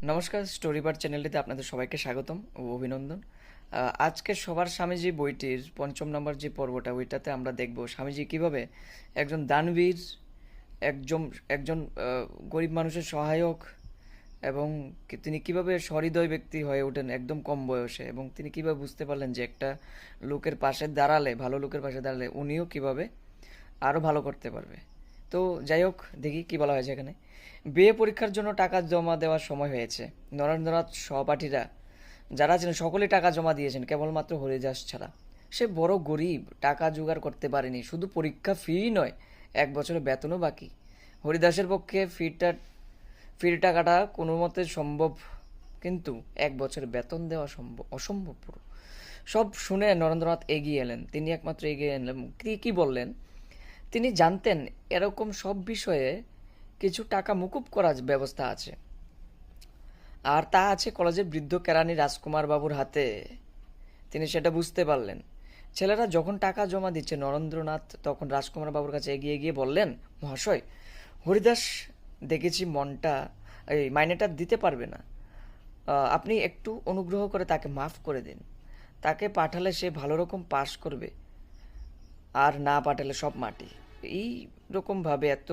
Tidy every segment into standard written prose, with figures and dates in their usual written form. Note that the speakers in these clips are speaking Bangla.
নমস্কার, স্টোরিবার চ্যানেলটিতে আপনাদের সবাইকে স্বাগতম ও অভিনন্দন। আজকে সবার স্বামীজি বইটির পঞ্চম নম্বর যে পর্বটা, ওইটাতে আমরা দেখব স্বামীজি কিভাবে একজন দানবীর, একজন একজন গরিব মানুষের সহায়ক, এবং তিনি কিভাবে সহৃদয় ব্যক্তি হয়ে ওঠেন একদম কম বয়সে, এবং তিনি কিভাবে বুঝতে পারলেন যে একটা লোকের পাশে দাঁড়ালে, ভালো লোকের পাশে দাঁড়ালে উনিও কিভাবে আরও ভালো করতে পারবে। তো যাই হোক, দেখি কি বলা হয়েছে এখানে। বিএ পরীক্ষার জন্য টাকা জমা দেওয়ার সময় হয়েছে। নরেন্দ্রনাথ সহপাঠীরা যারা ছিলেন সকলেই টাকা জমা দিয়েছেন, কেবলমাত্র হরিদাস ছাড়া। সে বড় গরিব, টাকা জোগাড় করতে পারেনি। শুধু পরীক্ষা ফি নয়, 1 বছরের বেতনও বাকি। হরিদাসের পক্ষে ফির টাকাটা কোনো মতে সম্ভব, কিন্তু 1 বছরের বেতন দেওয়া অসম্ভব পুরো। সব শুনে নরেন্দ্রনাথ এগিয়ে এলেন। তিনি একমাত্র এগিয়ে এলেন, কি বললেন? তিনি জানতেন এরকম সব বিষয়ে কিছু টাকা মুকুব করার ব্যবস্থা আছে, আর তা আছে কলেজের বৃদ্ধ কেরানি রাজকুমার বাবুর হাতে। তিনি সেটা বুঝতে পারলেন। ছেলেরা যখন টাকা জমা দিচ্ছে, নরেন্দ্রনাথ তখন রাজকুমার বাবুর কাছে এগিয়ে গিয়ে বললেন, মহাশয়, হরিদাস দেখেছি মাইনেটা দিতে পারবে না। আপনি একটু অনুগ্রহ করে তাকে মাফ করে দিন। তাকে পাঠালে সে ভালো রকম পাশ করবে, আর না পাঠালে সব মাটি। এই রকমভাবে এত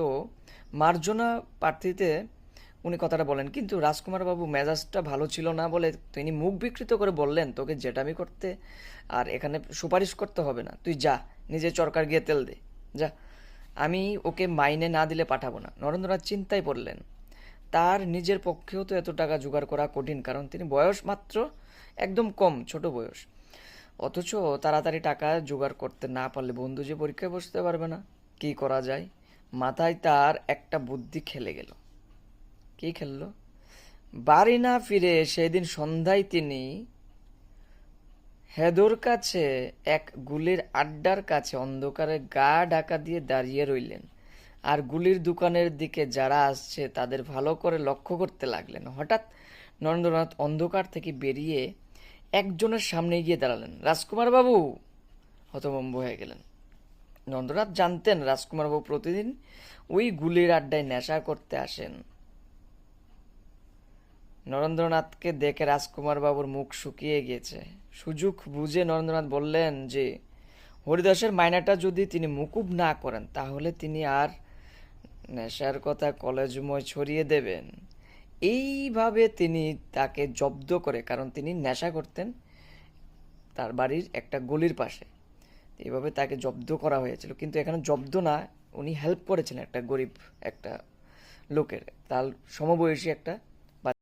মার্জনা প্রার্থীতে উনি কথাটা বলেন, কিন্তু রাজকুমার বাবু মেজাজটা ভালো ছিল না বলে তিনি মুখ বিকৃত করে বললেন, তোকে জেঠামি করতে আর এখানে সুপারিশ করতে হবে না। তুই যা, নিজে চরকার গিয়ে তেল দে, যা। আমি ওকে মাইনে না দিলে পাঠাবো না। নরেন্দ্রনাথ চিন্তায় পড়লেন। তার নিজের পক্ষেও তো এত টাকা জোগাড় করা কঠিন, কারণ তিনি বয়স মাত্র একদম কম, ছোট বয়স। অথচ তাড়াতাড়ি টাকা জোগাড় করতে না পারলে বন্ধু যে পরীক্ষায় বসতে পারবে না। কি করা যায়? মাথায় তার একটা বুদ্ধি খেলে গেল। কি খেললো? বাড়ি না ফিরে সেদিন সন্ধ্যায় তিনি হেদোর কাছে এক গুলির আড্ডার কাছে অন্ধকারে গা ঢাকা দিয়ে দাঁড়িয়ে রইলেন, আর গুলির দোকানের দিকে যারা আসছে তাদের ভালো করে লক্ষ্য করতে লাগলেন। হঠাৎ নরেন্দ্রনাথ অন্ধকার থেকে বেরিয়ে একজনের সামনে গিয়ে দাঁড়ালেন। রাজকুমার বাবু! হতভম্ব হয়ে গেলেন। নরেন্দ্রনাথ জানতেন রাজকুমার বাবু প্রতিদিন ওই গুলির আড্ডায় নেশা করতে আসেন। নরেন্দ্রনাথকে দেখে রাজকুমার বাবুর মুখ শুকিয়ে গিয়েছে। সুযোগ বুঝে নরেন্দ্রনাথ বললেন যে হরিদাসের মাইনাটা যদি তিনি মুকুব না করেন, তাহলে তিনি আর নেশার কথা কলেজময় ছড়িয়ে দেবেন। এইভাবে তিনি তাকে জব্দ করে, কারণ তিনি নেশা করতেন তার বাড়ির একটা গলির পাশে, এইভাবে তাকে জব্দ করা হয়েছিল। কিন্তু এখানে জব্দ না, উনি হেল্প করেছিলেন একটা গরিব একটা লোকের, তার সমবয়সী একটা